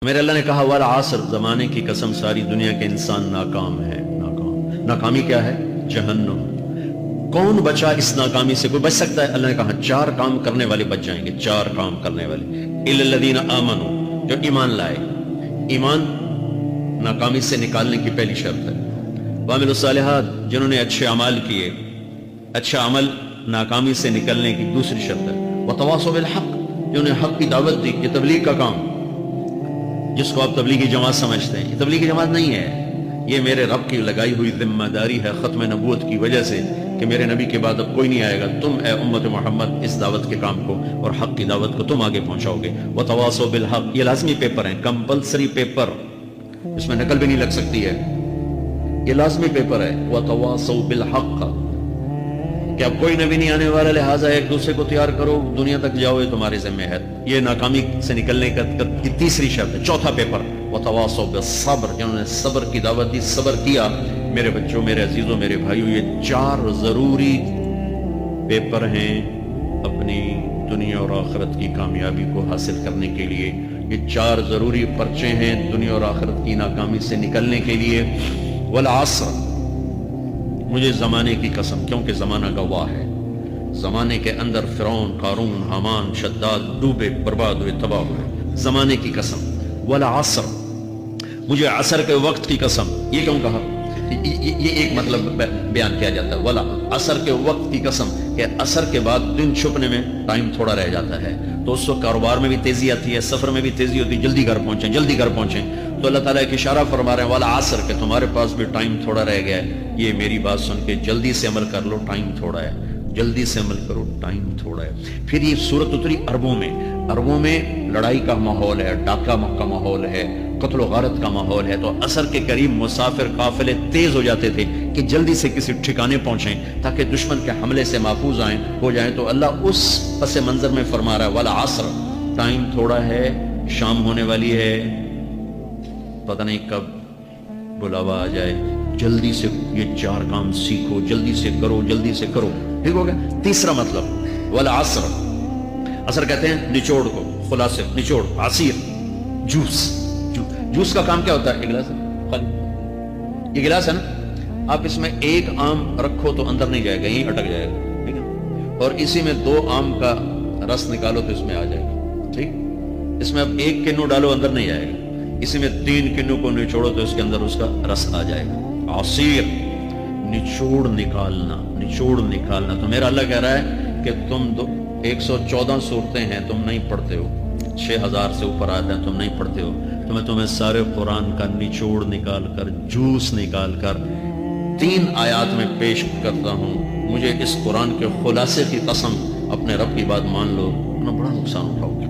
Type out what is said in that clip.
میرے اللہ نے کہا والعصر، زمانے کی قسم ساری دنیا کے انسان ناکام ہے۔ ناکامی کیا ہے؟ جہنم۔ کون بچا اس ناکامی سے؟ کوئی بچ سکتا ہے؟ اللہ نے کہا 4 کام کرنے والے بچ جائیں گے، 4 کام کرنے والے۔ الا الذین آمنوا، جو ایمان لائے۔ ایمان ناکامی سے نکالنے کی پہلی شرط ہے۔ وعملوا الصالحات، جنہوں نے اچھے اعمال کیے۔ اچھا عمل ناکامی سے نکلنے کی دوسری شرط ہے۔ وتواصوا بالحق، جنہوں نے حق کی دعوت دی۔ یہ تبلیغ کا کام، جس کو آپ تبلیغی جماعت سمجھتے ہیں، یہ تبلیغی جماعت نہیں ہے، یہ میرے رب کی لگائی ہوئی ذمہ داری ہے ختم نبوت کی وجہ سے کہ میرے نبی کے بعد اب کوئی نہیں آئے گا۔ تم اے امت محمد اس دعوت کے کام کو اور حق کی دعوت کو تم آگے پہنچاؤ گے۔ وتواصوا بالحق، یہ لازمی پیپر ہیں، کمپلسری پیپر، اس میں نقل بھی نہیں لگ سکتی ہے، یہ لازمی پیپر ہے۔ وتواصوا بالحق، کہ اب کوئی نبی نہیں آنے والا، لہٰذا ایک دوسرے کو تیار کرو، دنیا تک جاؤ، یہ تمہارے ذمہ ہے۔ یہ ناکامی سے نکلنے کی تیسری شرط ہے۔ چوتھا پیپر وتواصوا بالصبر، جنہوں نے صبر کی دعوت دی، صبر کیا۔ میرے بچوں، میرے عزیزوں، میرے بھائیوں، یہ 4 ضروری پیپر ہیں اپنی دنیا اور آخرت کی کامیابی کو حاصل کرنے کے لیے۔ یہ 4 ضروری پرچے ہیں دنیا اور آخرت کی ناکامی سے نکلنے کے لیے۔ والعصر، مجھے زمانے کی قسم، کیونکہ زمانہ گواہ ہے۔ زمانے کے اندر فرعون، قارون، حامان، شداد ڈوبے، برباد ہوئے، تباہ ہوئے۔ زمانے کی قسم۔ والعصر، مجھے عصر کے وقت کی قسم۔ یہ کیوں کہا؟ یہ ایک مطلب بیان کیا جاتا ہے، ولا عصر کے وقت کی قسم، کہ عصر کے بعد دن چھپنے میں ٹائم تھوڑا رہ جاتا ہے، تو اس وقت کاروبار میں بھی تیزی آتی ہے، سفر میں بھی تیزی ہوتی ہے، جلدی گھر پہنچیں، جلدی گھر پہنچیں۔ تو اللہ تعالیٰ ایک اشارہ فرما رہے ہیں والعصر، کہ تمہارے پاس بھی ٹائم تھوڑا رہ گیا ہے، یہ میری بات سن کے جلدی سے عمل کر لو، ٹائم تھوڑا ہے، جلدی سے عمل کرو، ٹائم تھوڑا ہے۔ پھر یہ صورت اتری عربوں میں۔ عربوں میں لڑائی کا ماحول ہے، ڈاکہ کا ماحول ہے، قتل و غارت کا ماحول ہے، تو عصر کے قریب مسافر قافلے تیز ہو جاتے تھے کہ جلدی سے کسی ٹھکانے پہنچیں تاکہ دشمن کے حملے سے محفوظ ہو جائیں۔ تو اللہ اس پس منظر میں فرما رہا ہے والعصر، ٹائم تھوڑا ہے، شام ہونے والی ہے، پتہ نہیں کب بلاوا آ جائے، جلدی سے یہ 4 کام سیکھو، جلدی سے کرو، جلدی سے کرو۔ ٹھیک ہو گیا؟ تیسرا مطلب والعصر، عصر کہتے ہیں نچوڑ کو، خلاصے، نچوڑ، عصیر، جوس۔ جوس کا کام کیا ہوتا ہے؟ ایک گلاس ہے، یہ گلاس ہے نا، آپ اس میں 1 آم رکھو تو اندر نہیں جائے گا، یہیں اٹک جائے گا، ٹھیک ہے؟ اور اسی میں 2 آم کا رس نکالو تو اس میں آ جائے گا، ٹھیک؟ اس میں اب 1 کنو ڈالو، اندر نہیں جائے گا، اسی میں 3 کنو کو نچوڑو تو اس کے اندر اس کا رس آ جائے گا۔ عصیر، نچوڑ نکالنا، نچوڑ نکالنا۔ تو میرا اللہ کہہ رہا ہے کہ تم 114 صورتیں ہیں، تم نہیں پڑھتے ہو، 6000 سے اوپر آتے ہیں، تم نہیں پڑھتے ہو، تو میں تمہیں سارے قرآن کا نچوڑ نکال کر، جوس نکال کر 3 آیات میں پیش کرتا ہوں۔ مجھے اس قرآن کے خلاصے کی قسم، اپنے رب کی بات مان لو، ورنہ بڑا نقصان اٹھاؤ گے۔